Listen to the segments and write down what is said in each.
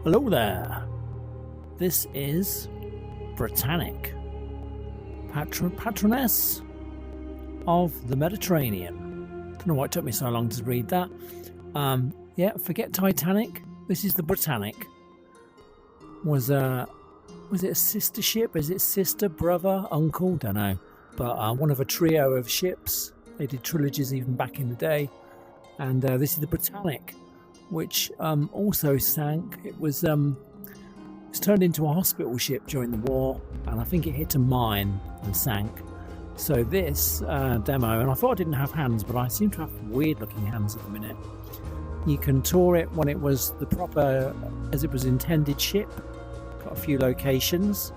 Hello there. This is Britannic, patroness of the Mediterranean. Don't know why it took me so long to read that. Yeah, forget Titanic. This is the Britannic. Was it a sister ship? Is it sister, brother, uncle? Don't know. But one of a trio of ships. They did trilogies even back in the day. And this is the Britannic, which also sank. It was turned into a hospital ship during the war, and I think it hit a mine and sank. So this demo, and I thought I didn't have hands, but I seem to have weird looking hands at the minute. You can tour it when it was the proper, as it was intended ship. Got a few locations.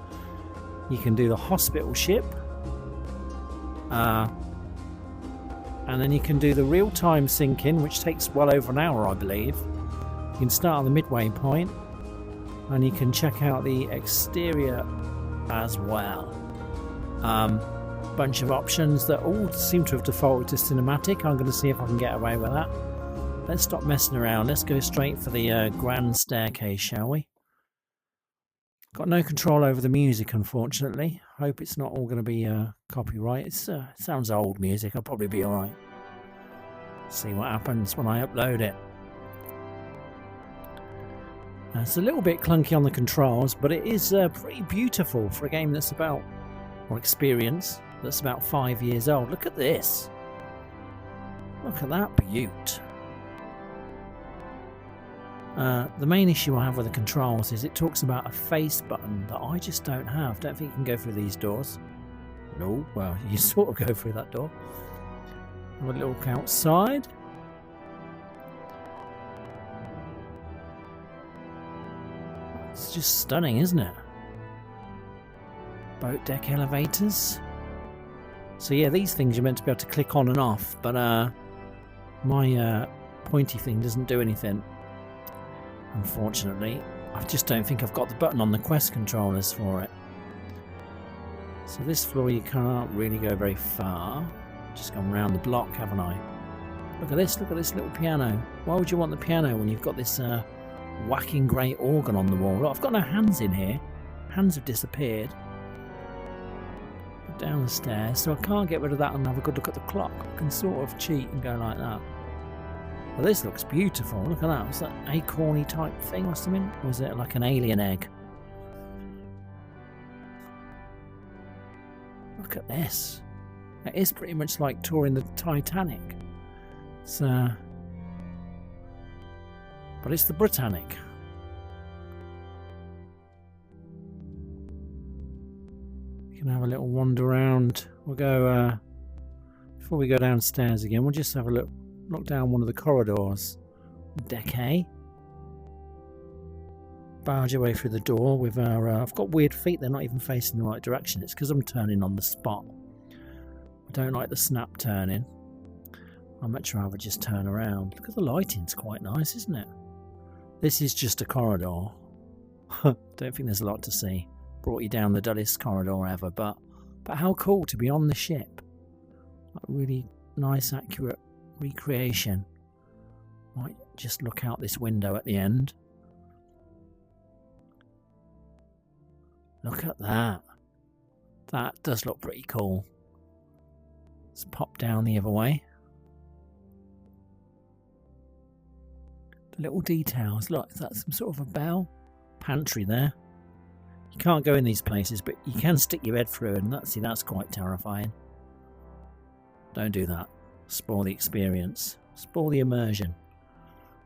You can do the hospital ship. And then you can do the real-time sinking, which takes well over an hour, I believe. You can start on the midway point, and you can check out the exterior as well. Bunch of options that all seem to have defaulted to cinematic. I'm going to see if I can get away with that. Let's stop messing around. Let's go straight for the grand staircase, shall we? Got no control over the music, unfortunately. Hope it's not all going to be copyright. It sounds old music. I'll probably be alright. See what happens when I upload it. It's a little bit clunky on the controls, but it is pretty beautiful for a game that's about, or experience, that's about 5 years old. Look at this. Look at that beaut. The main issue I have with the controls is it talks about a face button that I just don't have. Don't think you can go through these doors. No, well, you sort of go through that door. Have a look outside. It's just stunning, isn't it? Boat deck elevators. So yeah, these things you're meant to be able to click on and off, but my pointy thing doesn't do anything. Unfortunately, I just don't think I've got the button on the Quest controllers for it. So this floor you can't really go very far. Just gone round the block, haven't I? Look at this little piano. Why would you want the piano when you've got this whacking grey organ on the wall? Look, I've got no hands in here. Hands have disappeared. Down the stairs, so I can't get rid of that and have a good look at the clock. I can sort of cheat and go like that. Well, this looks beautiful. Look at that. Was that acorny type thing or something? Or was it like an alien egg? Look at this. It is pretty much like touring the Titanic. It's, but it's the Britannic. We can have a little wander around. We'll go, before we go downstairs again, we'll just have a look down one of the corridors. Deck A. Barge away through the door with our... I've got weird feet, they're not even facing the right direction. It's because I'm turning on the spot. I don't like the snap turning. I'd much rather just turn around. Look at the lighting, it's quite nice, isn't it? This is just a corridor. Don't think there's a lot to see. Brought you down the dullest corridor ever, but how cool to be on the ship. Like really nice, accurate recreation. Might just look out this window at the end. Look at that. That does look pretty cool. Let's pop down the other way. The little details. Look, is that some sort of a bell? Pantry there. You can't go in these places, but you can stick your head through, and that's quite terrifying. Don't do that. Spoil the experience. Spoil the immersion.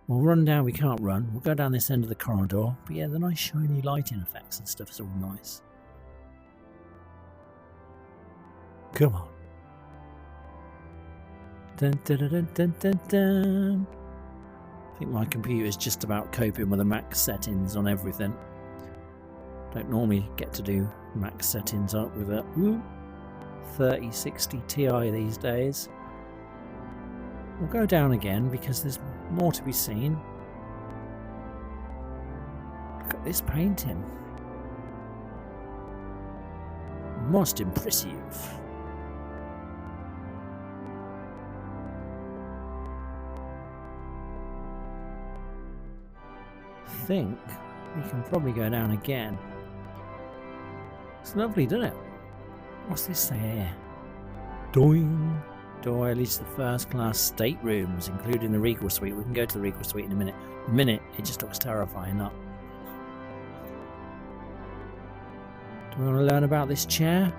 We'll run down. We can't run. We'll go down this end of the corridor. But yeah, the nice shiny lighting effects and stuff is all nice. Come on. Dun, dun, dun, dun, dun, dun, dun. I think my computer's just about coping with the max settings on everything. Don't normally get to do max settings up with a 3060 Ti these days. We'll go down again because there's more to be seen. Look at this painting. Most impressive. I think We can probably go down again. It's lovely, doesn't it? What's this say here? Doing. Door leads to the first class staterooms, including the Regal Suite. We can go to the Regal Suite in a minute. It just looks terrifying, not. Do we want to learn about this chair?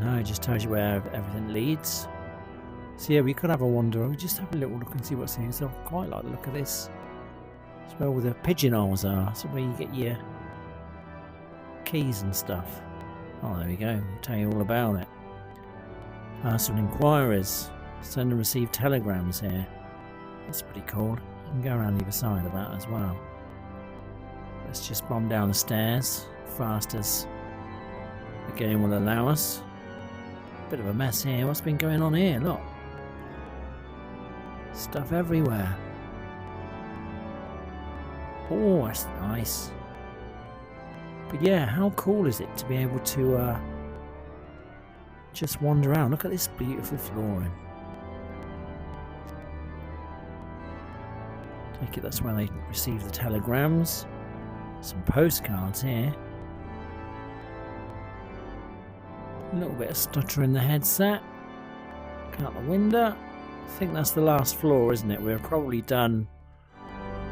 No, it just tells you where everything leads. So yeah, we could have a wander. We just have a little look and see what's here. So I quite like the look of this. It's where all the pigeonholes are. So where you get your keys and stuff. Oh, there we go. We'll tell you all about it. Personal inquiries. Send and receive telegrams here. That's pretty cool. You can go around either side of that as well. Let's just bomb down the stairs fast as the game will allow us. Bit of a mess here. What's been going on here? Look. Stuff everywhere. Oh, that's nice. But yeah, how cool is it to be able to just wander around? Look at this beautiful flooring. Take it that's where they receive the telegrams. Some postcards here. A little bit of stutter in the headset. Look out the window. I think that's the last floor, isn't it? We're probably done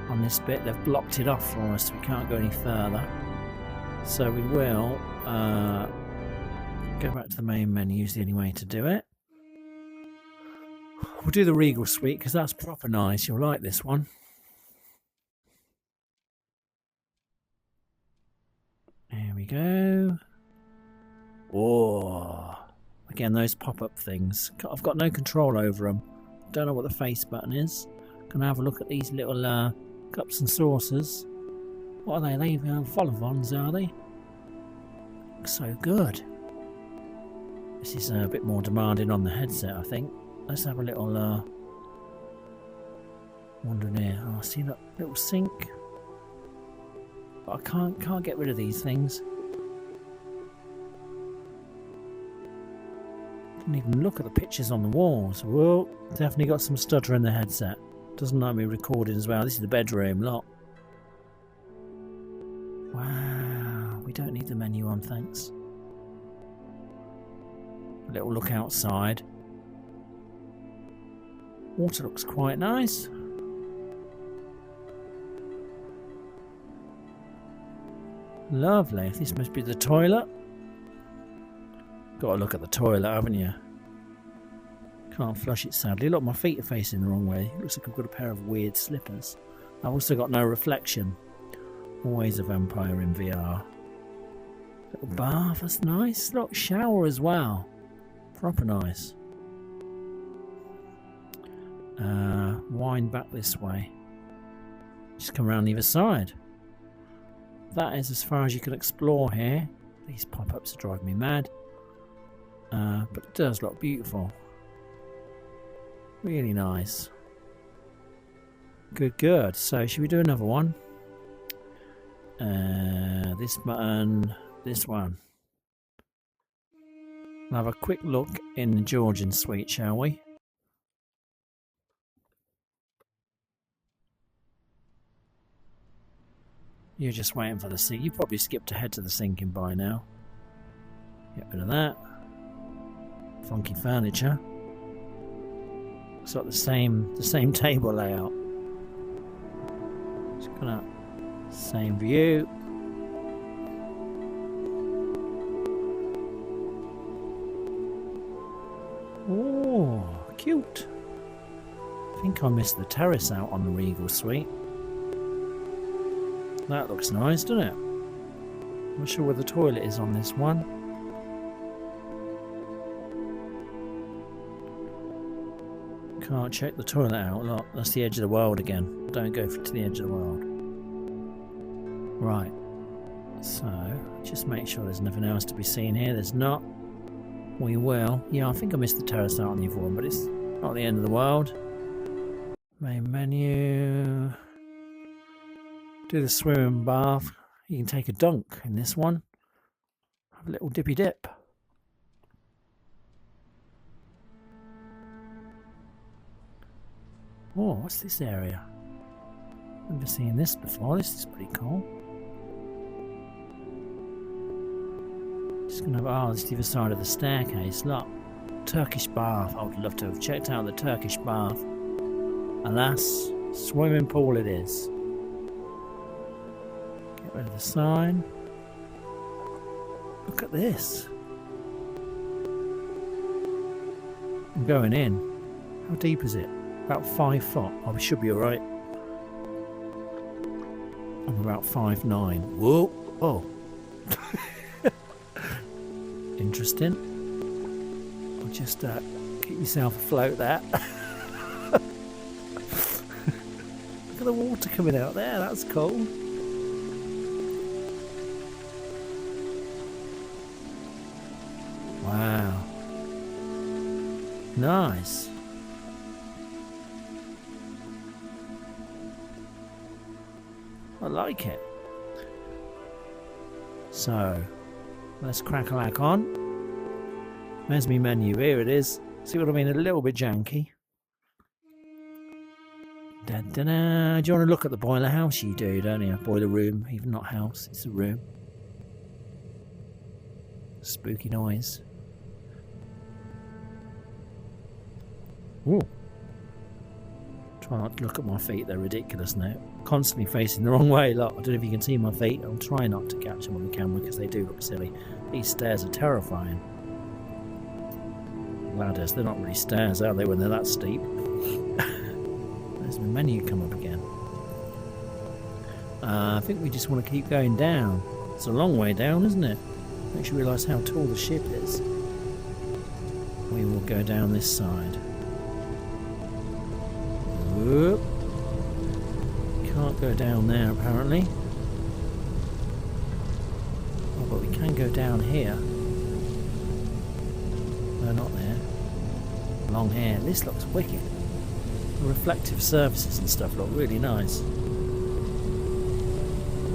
on this bit. They've blocked it off for us, so we can't go any further. So we will go back to the main menu. Is the only way to do it. We'll do the Regal Suite because that's proper nice. You'll like this one. There we go. Oh, again, those pop-up things. I've got no control over them. Don't know what the face button is. Gonna have a look at these little cups and saucers. What are they? They vol-au-vents, are they? Look so good. This is a bit more demanding on the headset, I think. Let's have a little wander in here. Oh, see that little sink? But I can't get rid of these things. Didn't even look at the pictures on the walls. Whoa, definitely got some stutter in the headset. Doesn't like me recording as well. This is the bedroom, look. Wow, we don't need the menu on, thanks. A little look outside. Water looks quite nice. Lovely. This must be the toilet. Got to look at the toilet, haven't you? Can't flush it, sadly. Look, my feet are facing the wrong way. Looks like I've got a pair of weird slippers. I've also got no reflection. Always a vampire in VR. Little bath, that's nice. Look, shower as well. Proper nice. Wind back this way. Just come around the other side. That is as far as you can explore here. These pop-ups are driving me mad. But it does look beautiful. Really nice. Good, good. So, should we do another one? This button, this one. We'll have a quick look in the Georgian Suite, shall we? You're just waiting for the sink. You probably skipped ahead to the sinking by now. Get rid of that. Funky furniture. Looks like the same table layout. Just gonna same view. Oh, cute. I think I missed the terrace out on the Regal Suite. That looks nice, doesn't it? I'm not sure where the toilet is on this one. Can't check the toilet out. Look, that's the edge of the world again. Don't go to the edge of the world. Right. So, just make sure there's nothing else to be seen here. There's not. We will. Yeah, I think I missed the terrace out on the other one, but it's not the end of the world. Main menu. Do the swimming bath. You can take a dunk in this one. Have a little dippy dip. Oh, what's this area? Never seen this before. This is pretty cool. Just gonna this is the other side of the staircase. Look, Turkish bath. I would love to have checked out the Turkish bath. Alas, swimming pool it is. Get rid of the sign. Look at this. I'm going in. How deep is it? About 5 foot. Oh, we should be alright. I'm about 5'9". Whoa! Oh. Interesting. I'll just keep yourself afloat there. Look at the water coming out there. That's cool. Wow. Nice. I like it. So, let's crack-a-lack on. There's my menu. Here it is. See what I mean? A little bit janky. Da-da-da. Do you want to look at the boiler house? You do, don't you? Boiler room. Even not house. It's a room. Spooky noise. Ooh. Try not to look at my feet. They're ridiculous now. Constantly facing the wrong way. Look, I don't know if you can see my feet. I'll try not to catch them on the camera because they do look silly. These stairs are terrifying. Ladders, they're not really stairs, are they, when they're that steep? There's my menu come up again. I think we just want to keep going down. It's a long way down, isn't it? Makes you realise how tall the ship is. We will go down this side. Whoop. Can't go down there apparently. Oh, but we can go down here. No, not there. Long hair. This looks wicked. The reflective surfaces and stuff look really nice.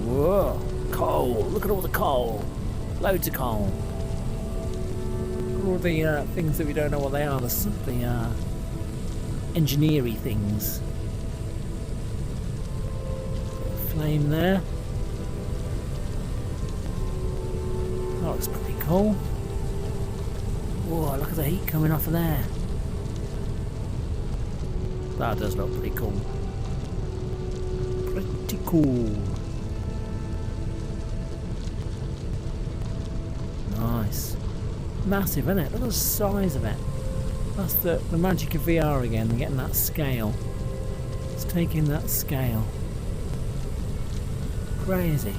Whoa! Coal! Look at all the coal! Loads of coal! Look at all the things that we don't know what they are. The engineering things. Flame there. That looks pretty cool. Whoa, look at the heat coming off of there. That does look pretty cool. Pretty cool. Nice. Massive, isn't it? Look at the size of it. That's the magic of VR again, getting that scale. It's taking that scale. Crazy.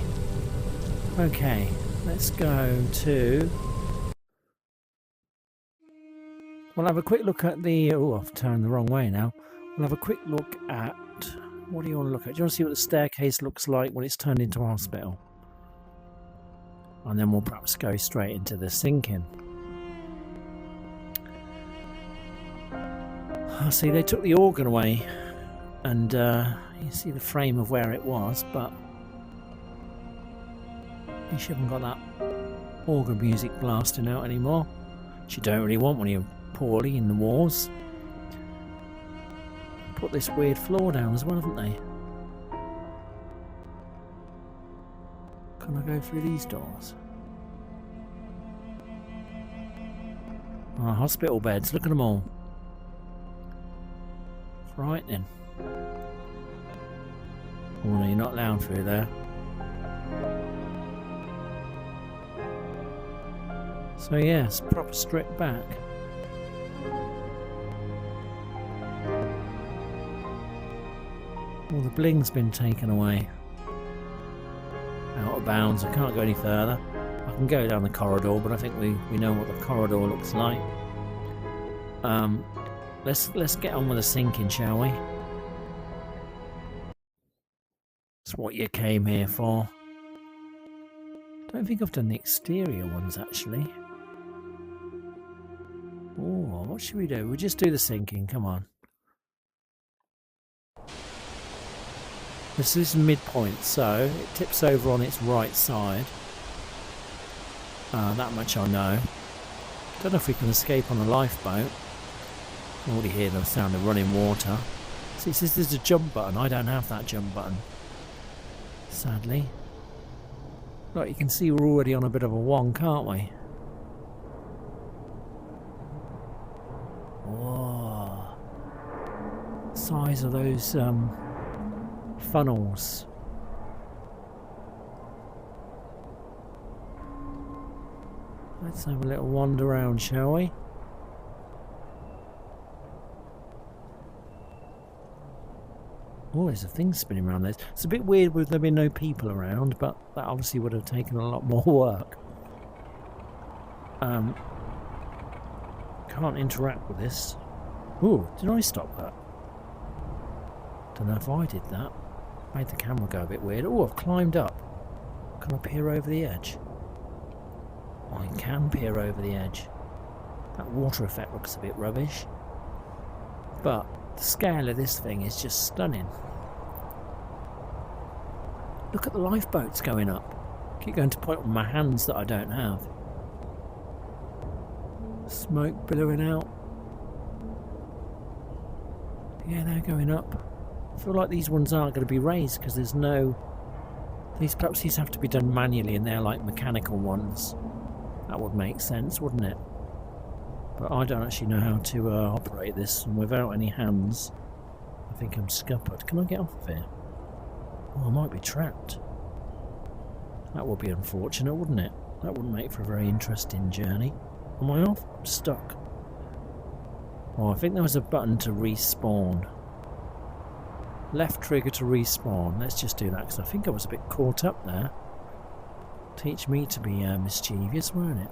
Okay, let's go to... We'll have a quick look at the... Oh, I've turned the wrong way now. We'll have a quick look at... What do you want to look at? Do you want to see what the staircase looks like when it's turned into a hospital? And then we'll perhaps go straight into the sinking. See, they took the organ away. And you see the frame of where it was, but... You haven't got that organ music blasting out anymore. Which you don't really want when you're poorly in the wars. Put this weird floor down as well, haven't they? Can I go through these doors? Oh, hospital beds, look at them all. Frightening. Oh no, you're not allowed through there. So yeah, it's proper stripped back. All the bling's been taken away. Out of bounds, I can't go any further. I can go down the corridor, but I think we know what the corridor looks like. Let's get on with the sinking, shall we? That's what you came here for. Don't think I've done the exterior ones actually. Oh, what should we do? We'll just do the sinking, come on. This is midpoint, so it tips over on its right side. That much I know. Don't know if we can escape on a lifeboat. I already hear the sound of running water. See, it says there's a jump button. I don't have that jump button, sadly. Look, you can see we're already on a bit of a wonk, aren't we? Whoa. Size of those funnels. Let's have a little wander around, shall we? Oh, there's a thing spinning around there. It's a bit weird with there being no people around, but that obviously would have taken a lot more work. Can't interact with this. Ooh, did I stop that? Don't know if I did that. Made the camera go a bit weird. Oh, I've climbed up. Can I peer over the edge? I can peer over the edge. That water effect looks a bit rubbish. But the scale of this thing is just stunning. Look at the lifeboats going up. I keep going to point with my hands that I don't have. Smoke billowing out. Yeah, they're going up. I feel like these ones aren't going to be raised because there's no... Perhaps these have to be done manually and they're like mechanical ones. That would make sense, wouldn't it? But I don't actually know how to operate this, and without any hands, I think I'm scuppered. Can I get off of here? Oh, I might be trapped. That would be unfortunate, wouldn't it? That wouldn't make for a very interesting journey. Am I off? I'm stuck. Oh, I think there was a button to respawn. Left trigger to respawn. Let's just do that, because I think I was a bit caught up there. Teach me to be mischievous, won't it?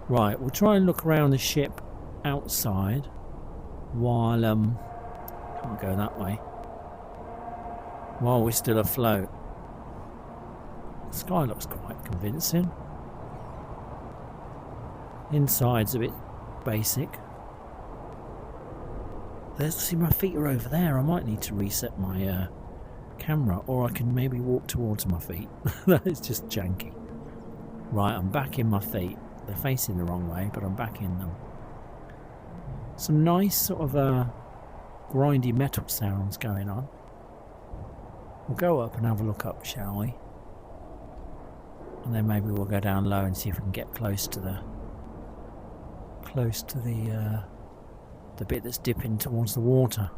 Right, we'll try and look around the ship outside while can't go that way. While we're still afloat. The sky looks quite convincing. Inside's a bit basic. See, my feet are over there. I might need to reset my camera, or I can maybe walk towards my feet. That is just janky. Right, I'm back in my feet. They're facing the wrong way, but I'm back in them. Some nice sort of grindy metal sounds going on. We'll go up and have a look up, shall we? And then maybe we'll go down low and see if we can get close to the bit that's dipping towards the water.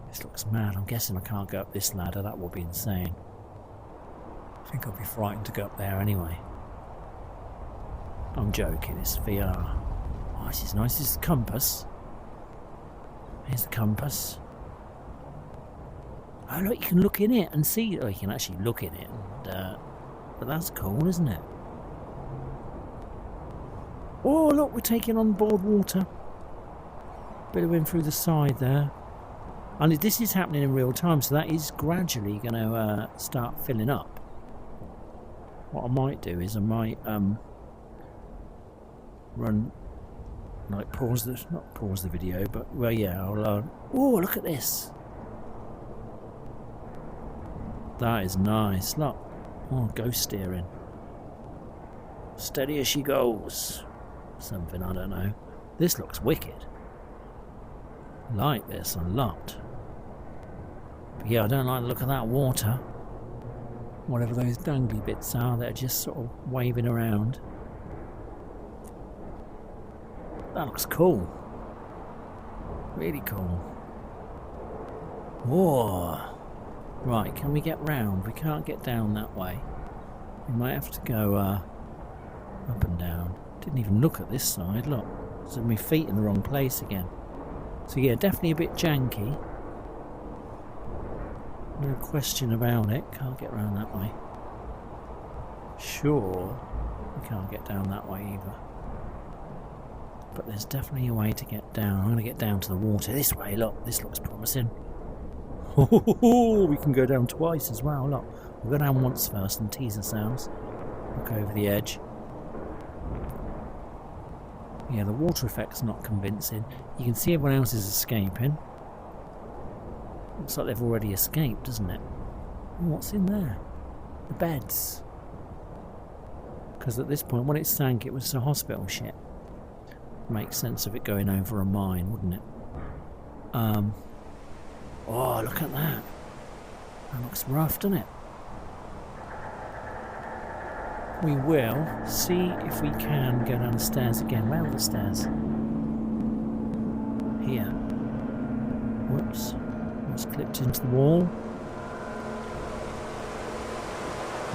This looks mad. I'm guessing I can't go up this ladder. That will be insane. I think I'll be frightened to go up there anyway. I'm joking, it's VR. Oh, this is nice. This is the compass. Here's the compass. Oh look, you can look in it and see. Oh, you can actually look in it. And, but that's cool, isn't it? Oh look, we're taking on board water. Billowing through the side there. And this is happening in real time, so that is gradually going to start filling up. What I might do is I might run, like not pause the video, but well, yeah, I'll. Oh, look at this! That is nice. Look, oh, ghost steering. Steady as she goes. Something, I don't know. This looks wicked. I like this a lot. But yeah, I don't like the look of that water. Whatever those dangly bits are, they're just sort of waving around. That looks cool. Really cool. Whoa. Right, can we get round? We can't get down that way. We might have to go up and down. Didn't even look at this side, look. So my feet in the wrong place again. So yeah, definitely a bit janky. No question about it. Can't get around that way. Sure, we can't get down that way either. But there's definitely a way to get down. I'm going to get down to the water this way. Look, this looks promising. Oh, we can go down twice as well. Look, we'll go down once first and tease ourselves. Look over the edge. Yeah, the water effect's not convincing. You can see everyone else is escaping. Looks like they've already escaped, doesn't it? What's in there? The beds. Because at this point, when it sank, it was a hospital ship. make sense of it going over a mine, wouldn't it? Oh, look at that. That looks rough, doesn't it? We will see if we can go down the stairs again. Where are the stairs? Here. Whoops. It's clipped into the wall.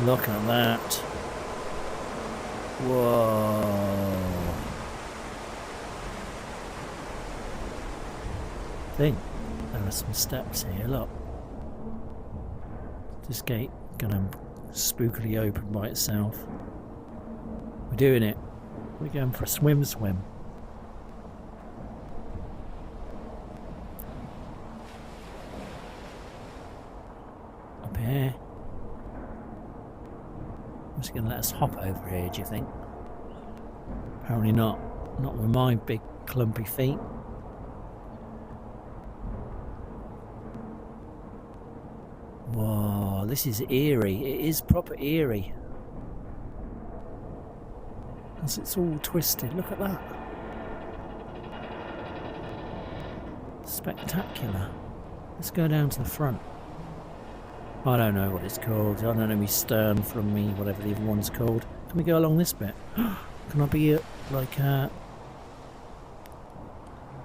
Look at that. Whoa. I think there are some steps here, look. This gate gonna spookily open by itself. We're doing it. We're going for a swim. Up here. What's it gonna let us hop over here, do you think? Apparently not. Not with my big clumpy feet. Whoa, this is eerie. It is proper eerie. Because it's all twisted. Look at that. Spectacular. Let's go down to the front. I don't know what it's called. I don't know me stern from me, whatever the other one's called. Can we go along this bit? Can I be like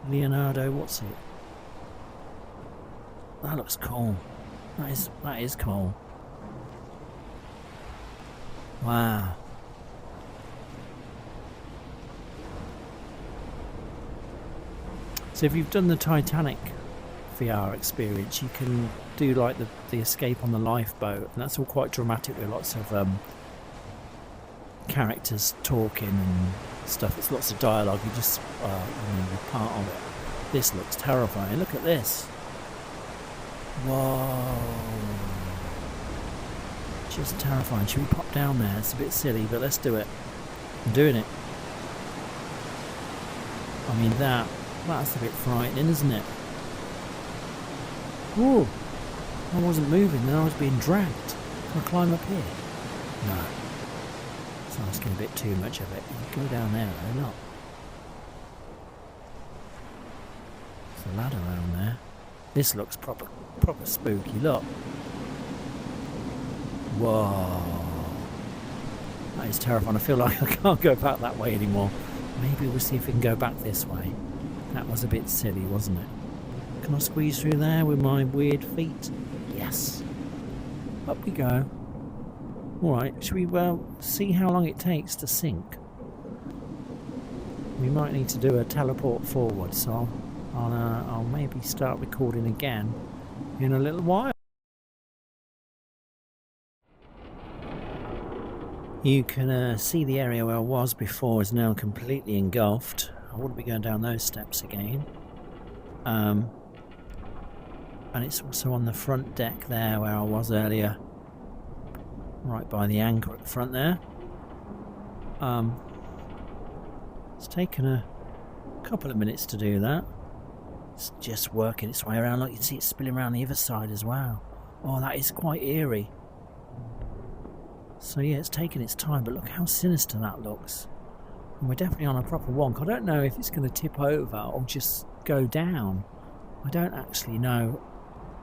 Leonardo? What's it? That looks cool. That is cool. Wow. So if you've done the Titanic VR experience, you can do like the escape on the lifeboat, and that's all quite dramatic with lots of characters talking and stuff. It's lots of dialogue. You just you're part of it. This looks terrifying. Look at this. Whoa. Just terrifying. Should we pop down there? It's a bit silly, but let's do it. I'm doing it. I mean, that's a bit frightening, isn't it? Whoa. I wasn't moving, then I was being dragged. Can I climb up here? No. It's asking a bit too much of it. You go down there, though, look. There's a ladder around there. This looks proper spooky, look. Whoa. That is terrifying. I feel like I can't go back that way anymore. Maybe we'll see if we can go back this way. That was a bit silly, wasn't it? Can I squeeze through there with my weird feet? Yes. Up we go. Alright, should we see how long it takes to sink? We might need to do a teleport forward, so I'll maybe start recording again in a little while. You can see the area where I was before is now completely engulfed. I wouldn't be going down those steps again. And it's also on the front deck there where I was earlier, right by the anchor at the front there. It's taken a couple of minutes to do that. It's just working its way around. Like you can see it spilling around the other side as well. Oh, that is quite eerie. So yeah, it's taken its time, but look how sinister that looks. And we're definitely on a proper wonk. I don't know if it's going to tip over or just go down. I don't actually know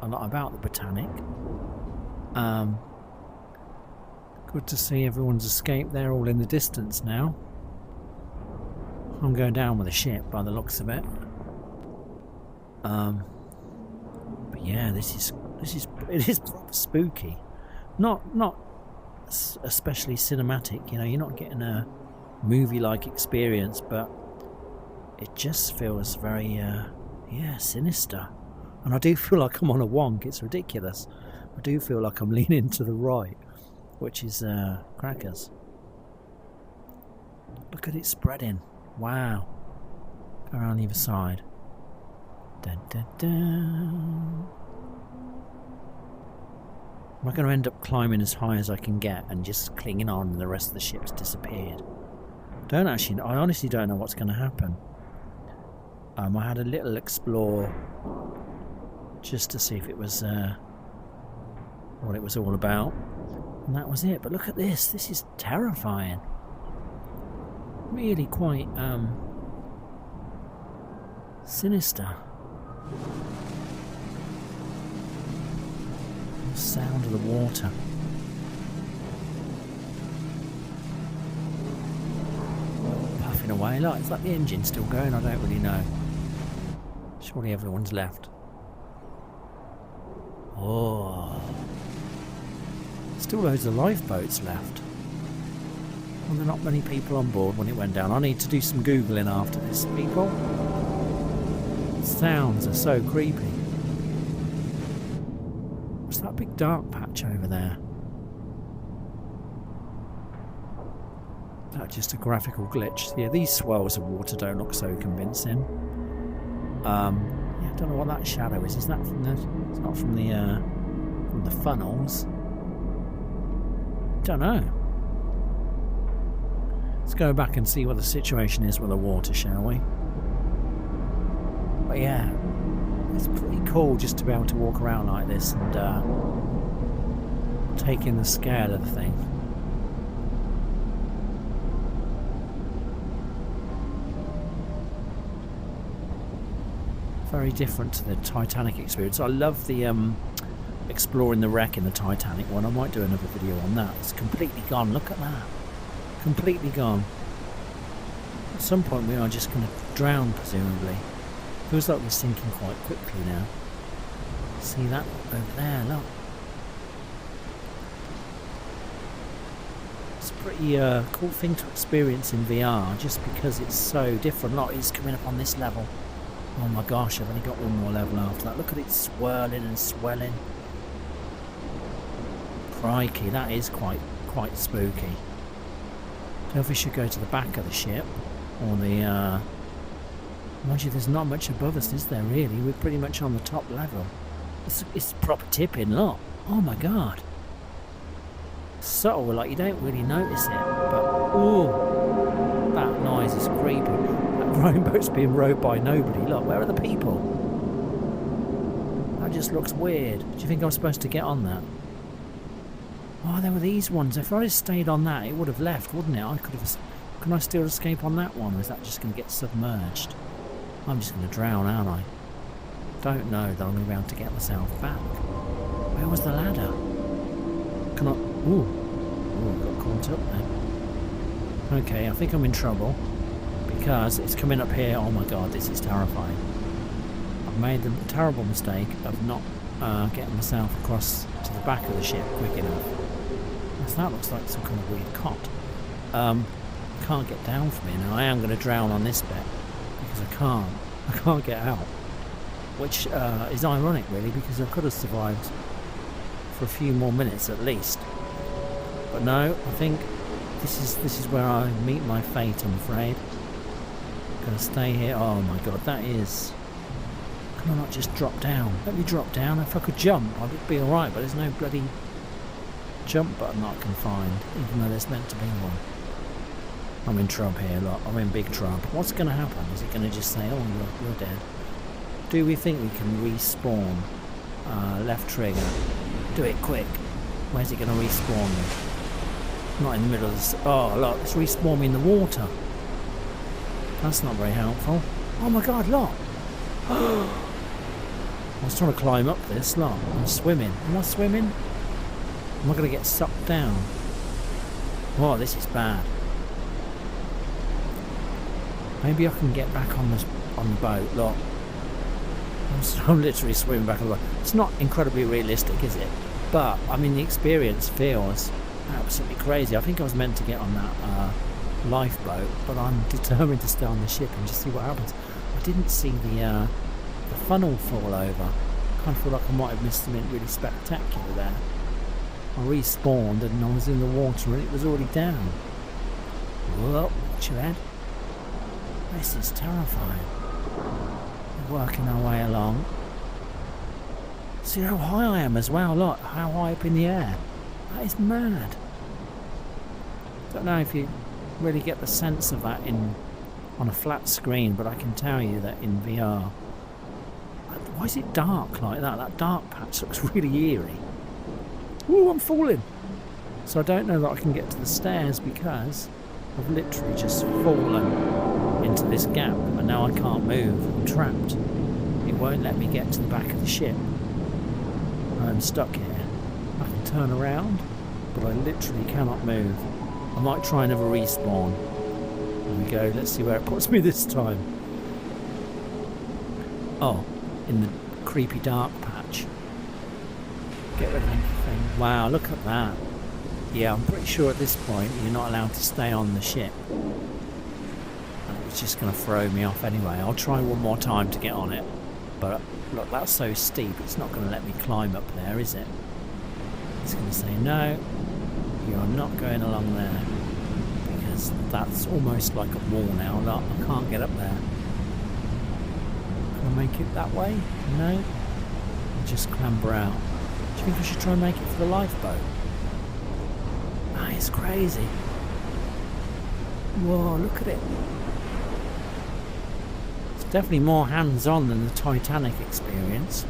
a lot about the Britannic. Good to see everyone's escaped. They're all in the distance now. I'm going down with a ship by the looks of it. But yeah, it is proper spooky. Not especially cinematic, you know, you're not getting a movie-like experience, but it just feels very sinister. And I do feel like I'm on a wonk. It's ridiculous. I do feel like I'm leaning to the right, which is crackers. Look at it spreading. Wow. Go around the other side. Dun, dun, dun. Am I going to end up climbing as high as I can get and just clinging on and the rest of the ship's disappeared? I honestly don't know what's going to happen. I had a little explore just to see if it was what it was all about, and that was it. But look at this is terrifying. Really quite Sinister. The sound of the water. Puffing away. Like, it's like the engine's still going. I don't really know. Surely everyone's left. Oh. Still loads of lifeboats left. Well, there are not many people on board when it went down. I need to do some Googling after this, people. Sounds are so creepy. What's that big dark patch over there? That's just a graphical glitch. Yeah, these swirls of water don't look so convincing. Yeah, I don't know what that shadow is. Is that from the? It's not from the funnels. Don't know. Let's go back and see what the situation is with the water, shall we? But yeah, it's pretty cool just to be able to walk around like this and take in the scale of the thing. Very different to the Titanic experience. I love the exploring the wreck in the Titanic one. I might do another video on that. It's completely gone. Look at that. Completely gone. At some point we are just going to drown, presumably. Feels like we're sinking quite quickly now. See that over there, look. It's a pretty cool thing to experience in VR, just because it's so different. Look, it's coming up on this level. Oh my gosh, I've only got one more level after that. Look at it swirling and swelling. Crikey, that is quite spooky. Don't know if we should go to the back of the ship or the mind you, there's not much above us, is there really? We're pretty much on the top level. It's proper tipping, look. Oh my god. Subtle, like you don't really notice it, but ooh, that noise is creepy. That rowboat's being rowed by nobody. Look, where are the people? That just looks weird. Do you think I'm supposed to get on that? Oh, there were these ones. If I had stayed on that, it would have left, wouldn't it? I could have. Can I still escape on that one, or is that just going to get submerged? I'm just going to drown, aren't I? Don't know that I'm going to be able to get myself back. Where was the ladder? Can I? Ooh, got caught up then. Okay, I think I'm in trouble because it's coming up here. Oh my god, this is terrifying. I've made the terrible mistake of not getting myself across to the back of the ship quick enough. So that looks like some kind of weird cot. Can't get down from here now. I am going to drown on this bit because I can't get out, which is ironic really, because I could have survived for a few more minutes at least. But no, I think this is where I meet my fate, I'm afraid. Gonna stay here. Oh my god, that is... Can I not just drop down? Let me drop down. If I could jump, I'd be alright, but there's no bloody jump button that I can find, even though there's meant to be one. I'm in trouble here, look. I'm in big trouble. What's going to happen? Is it going to just say, oh, you're dead? Do we think we can respawn? Left trigger. Do it quick. Where's it going to respawn me? Not in the middle of this. Oh, look, it's respawned me in the water. That's not very helpful. Oh my god, look. I was trying to climb up this, look. I'm swimming. Am I swimming? Am I going to get sucked down? Oh, this is bad. Maybe I can get back on the boat. Look, I'm literally swimming back on the boat. It's not incredibly realistic, is it? But I mean, the experience feels absolutely crazy. I think I was meant to get on that lifeboat, but I'm determined to stay on the ship and just see what happens. I didn't see the funnel fall over. I kind of feel like I might have missed something really spectacular there. I respawned and I was in the water and it was already down. Whoa, watch your head. This is terrifying. We're working our way along. See how high I am as well. Look, how high up in the air. That is mad. Don't know if you really get the sense of that on a flat screen, but I can tell you that in VR. Why is it dark like that? That dark patch looks really eerie. Ooh, I'm falling. So I don't know that I can get to the stairs because I've literally just fallen in into this gap, and now I can't move. I'm trapped. It won't let me get to the back of the ship. I'm stuck here. I can turn around, but I literally cannot move. I might try another respawn. There we go. Let's see where it puts me this time. Oh, in the creepy dark patch. Get rid of anything. Wow, look at that. Yeah, I'm pretty sure at this point you're not allowed to stay on the ship. It's just going to throw me off anyway. I'll try one more time to get on it. But look, that's so steep, it's not going to let me climb up there, is it? It's going to say, no, you're not going along there. Because that's almost like a wall now. Look, I can't get up there. Can I make it that way? No. I'll just clamber out. Do you think I should try and make it for the lifeboat? Ah, it's crazy. Whoa, look at it. It's definitely more hands-on than the Titanic experience.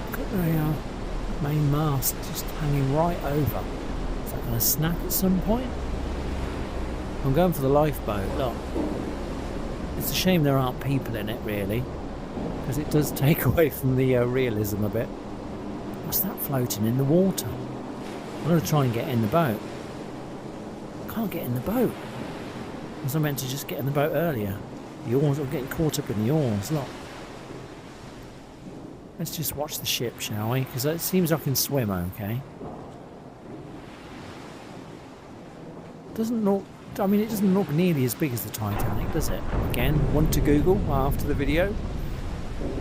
Look at the main mast just hanging right over. Is that going to snap at some point? I'm going for the lifeboat. Look, it's a shame there aren't people in it, really, because it does take away from the realism a bit. What's that floating in the water? I'm going to try and get in the boat. I can't get in the boat. Was I meant to just get in the boat earlier? The oars, I'm getting caught up in the oars. Look. Let's just watch the ship, shall we? Because it seems I can swim okay. Doesn't look... I mean, it doesn't look nearly as big as the Titanic, does it? Again, one to Google after the video.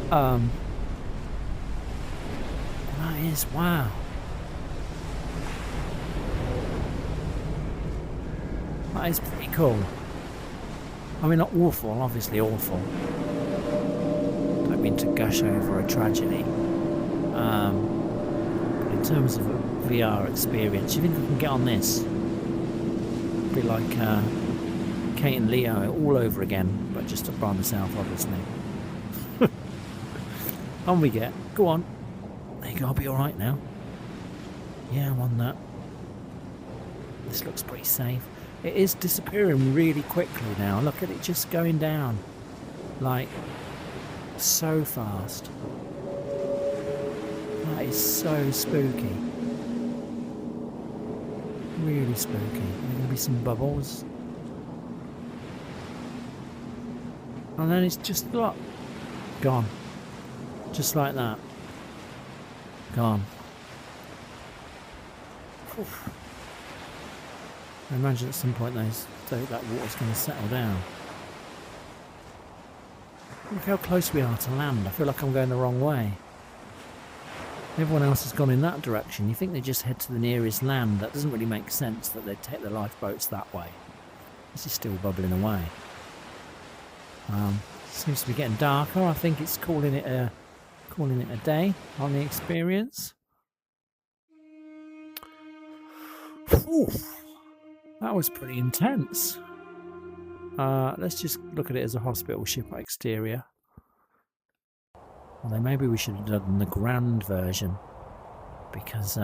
That is... wow. That is pretty cool. I mean, not awful, obviously awful. Don't mean to gush over a tragedy. But in terms of a VR experience, do you think I can get on this? It'd be like Kate and Leo all over again, but just by myself, obviously. On we get. Go on. There you go, I'll be alright now. Yeah, I'm on that. This looks pretty safe. It is disappearing really quickly now. Look at it just going down. Like, so fast. That is so spooky. Really spooky. There's going to be some bubbles. And then it's just, look, gone. Just like that. Gone. Oof. I imagine at some point that water's going to settle down. Look how close we are to land. I feel like I'm going the wrong way. Everyone else has gone in that direction. You think they just head to the nearest land. That doesn't really make sense that they take their lifeboats that way. This is still bubbling away. Seems to be getting darker. I think it's calling it a day on the experience. Whew. That was pretty intense. Let's just look at it as a hospital ship exterior. Although maybe we should have done the grand version, because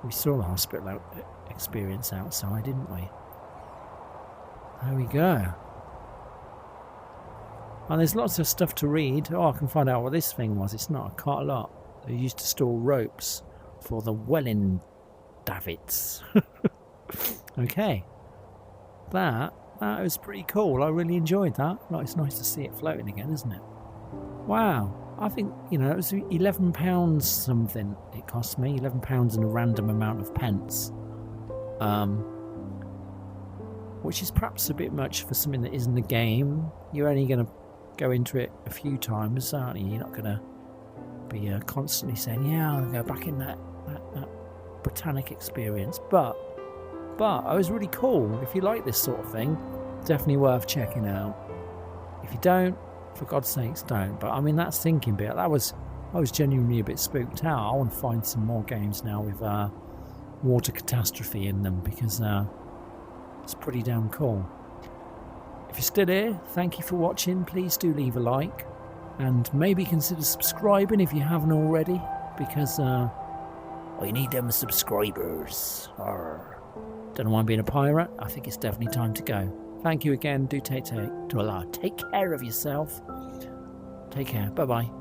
we saw the hospital experience outside, didn't we? There we go. And there's lots of stuff to read. Oh, I can find out what this thing was. It's not quite a lot. They used to store ropes for the Welling davits. Okay, that was pretty cool. I really enjoyed that. Like, it's nice to see it floating again, isn't it? Wow, I think, you know, it was £11 something it cost me. £11 and a random amount of pence, which is perhaps a bit much for something that isn't a game. You're only going to go into it a few times, aren't you? You're not going to be constantly saying, yeah, I'll go back in that Britannic experience, but it was really cool. If you like this sort of thing, definitely worth checking out. If you don't, for God's sakes, don't. But I mean, that sinking bit, I was genuinely a bit spooked out. I want to find some more games now with water catastrophe in them, because it's pretty damn cool. If you're still here, thank you for watching. Please do leave a like, and maybe consider subscribing if you haven't already, because we need them subscribers. Arr. Don't know why I'm being a pirate. I think it's definitely time to go. Thank you again. Do take care of yourself. Take care. Bye-bye.